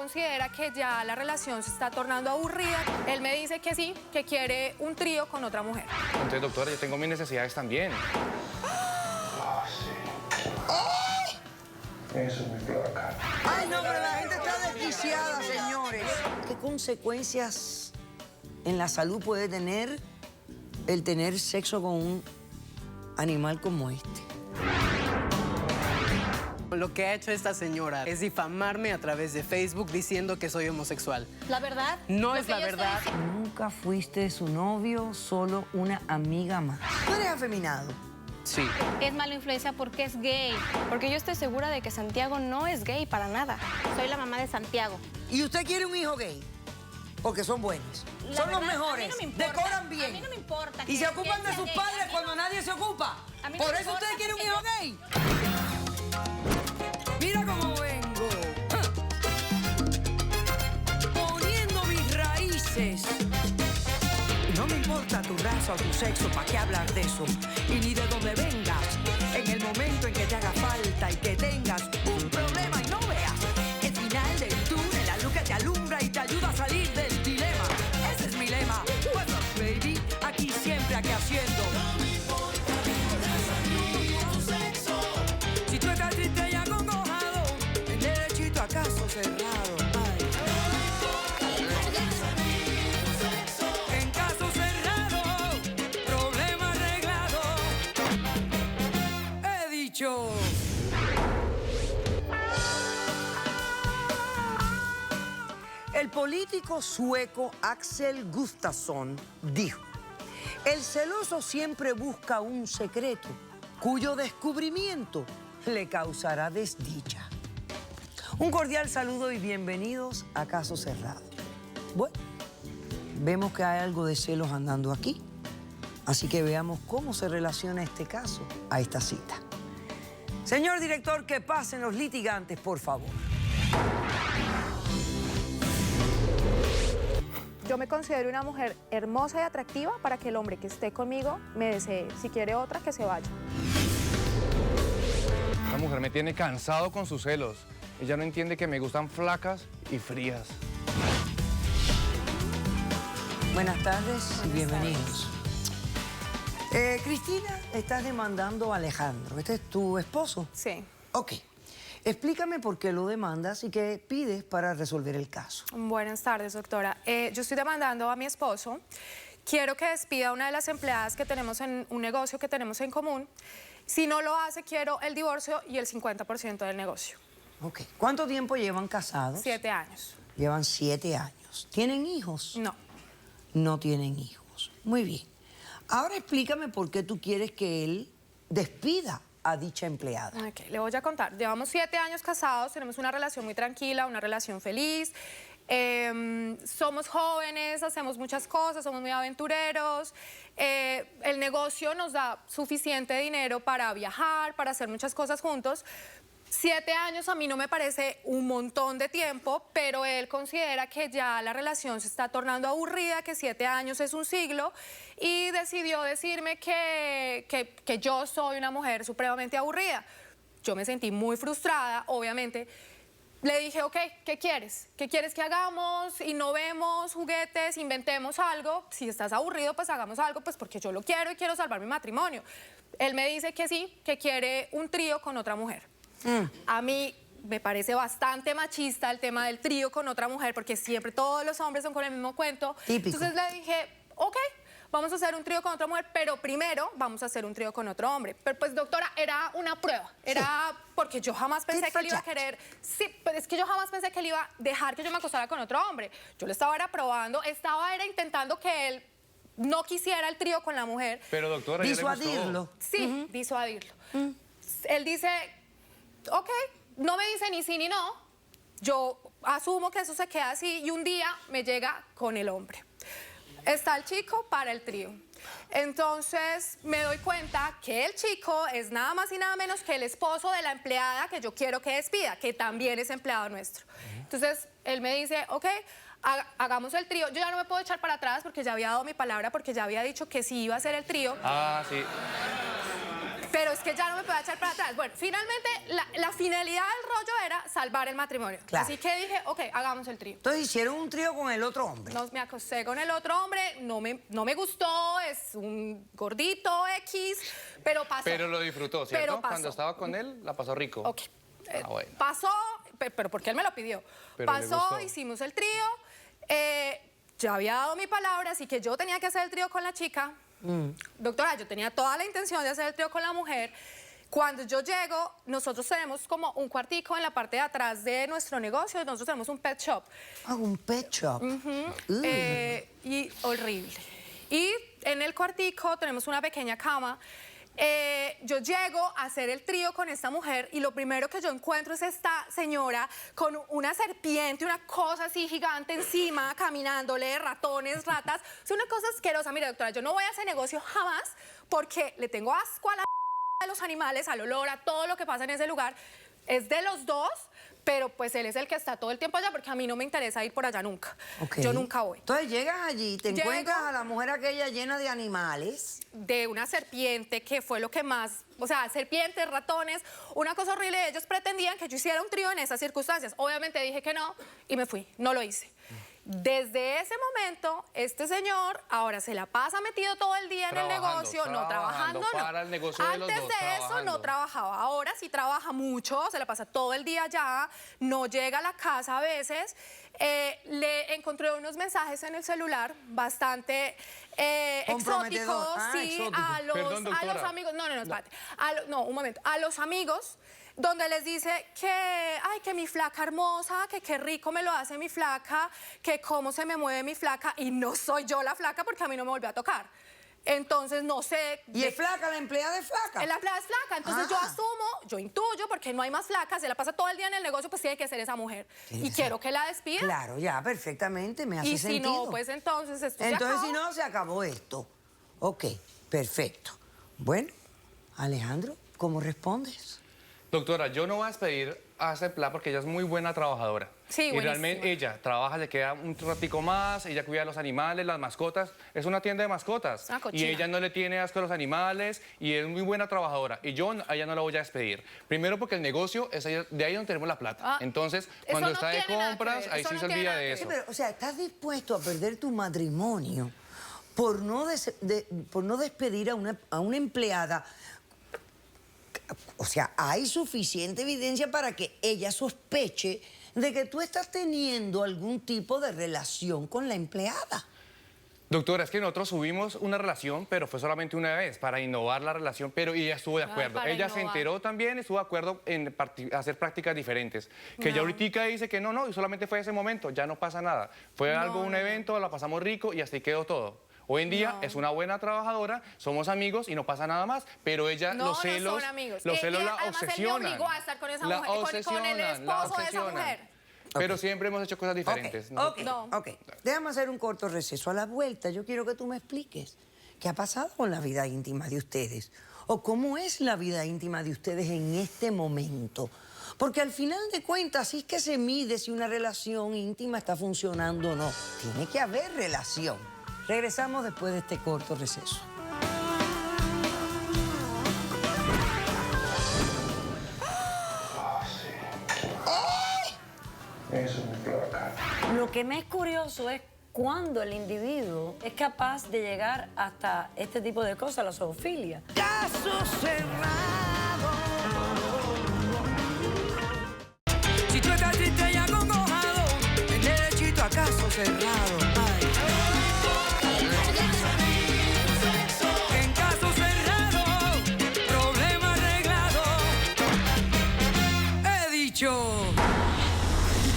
considera que ya la relación se está tornando aburrida. Él me dice que sí, que quiere un trío con otra mujer. Entonces, doctora, yo tengo mis necesidades también. Eso es muy bacán. Ay, no, pero la gente está desquiciada, señores. ¿Qué consecuencias en la salud puede tener el tener sexo con un animal como este? Lo que ha hecho esta señora es difamarme a través de Facebook diciendo que soy homosexual. ¿La verdad? No es la verdad. Nunca fuiste su novio, solo una amiga más. ¿Tú eres afeminado? Sí. Es mala influencia porque es gay. Porque yo estoy segura de que Santiago no es gay para nada. Soy la mamá de Santiago. ¿Y usted quiere un hijo gay? Porque son buenos. Son los mejores. A mí no me importa. Decoran bien. A mí no me importa. Y se ocupan de sus padres cuando nadie se ocupa. Por eso usted quiere un hijo gay. Mira cómo vengo. Poniendo mis raíces. No me importa tu raza o tu sexo, ¿para qué hablar de eso? Y ni de dónde vengas. En el momento en que te haga falta y que tengas un problema y no veas el final del túnel, la luz que te alumbra y te ayuda a salir del dilema. Ese es mi lema. What's up, baby? Aquí siempre, aquí haciendo. No me importa tu sexo. Si tú estás triste y acongojado, el derechito a caso cerrado. Ay. En caso cerrado, problema arreglado. He dicho. El político sueco Axel Gustafsson dijo: el celoso siempre busca un secreto cuyo descubrimiento le causará desdicha. Un cordial saludo y bienvenidos a Caso Cerrado. Bueno, vemos que hay algo de celos andando aquí, así que veamos cómo se relaciona este caso a esta cita. Señor director, que pasen los litigantes, por favor. Yo me considero una mujer hermosa y atractiva para que el hombre que esté conmigo me desee. Si quiere otra, que se vaya. La mujer me tiene cansado con sus celos. Ella no entiende que me gustan flacas y frías. Buenas tardes y bienvenidos. Cristina, estás demandando a Alejandro. ¿Este es tu esposo? Sí. Ok. Explícame por qué lo demandas y qué pides para resolver el caso. Buenas tardes, doctora. Yo estoy demandando a mi esposo. Quiero que despida a una de las empleadas que tenemos en un negocio que tenemos en común. Si no lo hace, quiero el divorcio y el 50% del negocio. Ok. ¿Cuánto tiempo llevan casados? 7 años. Llevan 7 años. ¿Tienen hijos? No. No tienen hijos. Muy bien. Ahora explícame por qué tú quieres que él despida a dicha empleada. Ok, le voy a contar. Llevamos 7 años casados, tenemos una relación muy tranquila, una relación feliz. Somos jóvenes, hacemos muchas cosas, somos muy aventureros. El negocio nos da suficiente dinero para viajar, para hacer muchas cosas juntos. 7 años a mí no me parece un montón de tiempo, pero él considera que ya la relación se está tornando aburrida, que 7 años es un siglo, y decidió decirme que yo soy una mujer supremamente aburrida. Yo me sentí muy frustrada, obviamente. Le dije, ok, ¿qué quieres? ¿Qué quieres que hagamos? Innovemos, juguetes, inventemos algo. Si estás aburrido, pues hagamos algo, pues porque yo lo quiero y quiero salvar mi matrimonio. Él me dice que sí, que quiere un trío con otra mujer. A mí me parece bastante machista el tema del trío con otra mujer, porque siempre todos los hombres son con el mismo cuento. Típico. Entonces le dije, ok, vamos a hacer un trío con otra mujer, pero primero vamos a hacer un trío con otro hombre. Pero pues, doctora, era una prueba. Era porque yo jamás pensé que él iba a querer... Sí, pero es que yo jamás pensé que él iba a dejar que yo me acostara con otro hombre. Yo le estaba probando, era intentando que él no quisiera el trío con la mujer. Pero, doctora, Disuadirlo. Sí, disuadirlo. Él dice... Ok, no me dice ni sí ni no, yo asumo que eso se queda así y un día me llega con el hombre. Está el chico para el trío. Entonces me doy cuenta que el chico es nada más y nada menos que el esposo de la empleada que yo quiero que despida, que también es empleado nuestro. Entonces él me dice, ok, hagamos el trío. Yo ya no me puedo echar para atrás porque ya había dado mi palabra, porque ya había dicho que sí iba a ser el trío. Ah, sí. Pero es que ya no me podía echar para atrás. Bueno, finalmente la finalidad del rollo era salvar el matrimonio. Claro. Así que dije, ok, hagamos el trío. Entonces hicieron un trío con el otro hombre. Me acosté con el otro hombre, no me gustó, es un gordito X, pero pasó. Pero lo disfrutó, ¿cierto? Pero pasó. Cuando estaba con él, la pasó rico. Ok. Bueno. Pasó, pero porque él me lo pidió. Pero le Pasó, gustó. hicimos el trío. Yo había dado mi palabra, así que yo tenía que hacer el trío con la chica. Doctora, yo tenía toda la intención de hacer el trío con la mujer. Cuando yo llego, nosotros tenemos como un cuartico en la parte de atrás de nuestro negocio. Nosotros tenemos un pet shop. Ah, un pet shop. Y horrible. Y en el cuartico tenemos una pequeña cama. Yo llego a hacer el trío con esta mujer y lo primero que yo encuentro es esta señora con una serpiente, una cosa así gigante encima, caminándole, ratones, ratas. Es una cosa asquerosa. Mire, doctora, yo no voy a hacer negocio jamás porque le tengo asco a la de los animales, al olor, a todo lo que pasa en ese lugar. Es de los dos, pero pues él es el que está todo el tiempo allá porque a mí no me interesa ir por allá nunca. Ok. Yo nunca voy. Entonces llegas allí, te Llego. encuentras a la mujer aquella llena de animales. De una serpiente, que fue lo que más, o sea, serpientes, ratones, una cosa horrible. Ellos pretendían que yo hiciera un trío en esas circunstancias. Obviamente dije que no y me fui, no lo hice. Desde ese momento, este señor ahora se la pasa metido todo el día en el negocio, no trabajando, no. Para el negocio de los Antes dos, de eso no trabajando. trabajaba, ahora sí trabaja mucho, se la pasa todo el día allá, no llega a la casa a veces. Le encontré unos mensajes en el celular bastante Comprometedor. exóticos, Ah, sí, exótico. Perdón, a los doctora. amigos, no, espérate, un momento, a los amigos, donde les dice que, ay, que mi flaca hermosa, que qué rico me lo hace mi flaca, que cómo se me mueve mi flaca, y no soy yo la flaca porque a mí no me volvió a tocar. Entonces, no sé... ¿Y es flaca, la empleada es flaca? La empleada es flaca, entonces yo asumo, yo intuyo, porque no hay más flacas, se la pasa todo el día en el negocio, pues tiene que ser esa mujer. Tiene Y que quiero ser. que la despida. Claro, ya, perfectamente, me hace Y si sentido. no, pues entonces esto se Entonces, acabó. si no, se acabó esto. Ok, perfecto. Bueno, Alejandro, ¿cómo respondes? Doctora, yo no voy a despedir a Cepla porque ella es muy buena trabajadora. Sí, y buenísima. realmente ella trabaja, le queda un ratico más, ella cuida a los animales, las mascotas. Es una tienda de mascotas. Una cochina. Y ella no le tiene asco a los animales y es muy buena trabajadora. Y yo a ella no la voy a despedir. Primero porque el negocio es de ahí donde tenemos la plata. Ah, Entonces, eso cuando no está de tiene nada que compras, ver, ahí eso sí no se tiene olvida nada de que eso. Sí, pero, o sea, ¿estás dispuesto a perder tu matrimonio por no despedir a una empleada? O sea, hay suficiente evidencia para que ella sospeche de que tú estás teniendo algún tipo de relación con la empleada. Doctora, es que nosotros subimos una relación, pero fue solamente una vez para innovar la relación, pero ella estuvo de acuerdo. para Ella se innovar. enteró también, estuvo de acuerdo en hacer prácticas diferentes. Que ya ahorita dice que no, y solamente fue ese momento, ya no pasa nada. Fue algo, un evento, la pasamos rico y así quedó todo. Hoy en día es una buena trabajadora, somos amigos y no pasa nada más, pero ella los celos, no son amigos. los celos la Además, obsesionan. él me obligó a estar con esa La mujer, con el obsesionan, la esposo de esa obsesionan. mujer. Pero siempre hemos hecho cosas diferentes. ¿no? Ok, No. ok. Déjame hacer un corto receso. A la vuelta, yo quiero que tú me expliques qué ha pasado con la vida íntima de ustedes o cómo es la vida íntima de ustedes en este momento. Porque al final de cuentas, así es que se mide si una relación íntima está funcionando o no. Tiene que haber relación. Regresamos después de este corto receso. Eso es muy provocar. Lo que me es curioso es cuando el individuo es capaz de llegar hasta este tipo de cosas, la zoofilia. Caso cerrado. Si tú estás triste y acongojado, ven derechito a caso cerrado. Ay. En caso cerrado, problema arreglado. He dicho.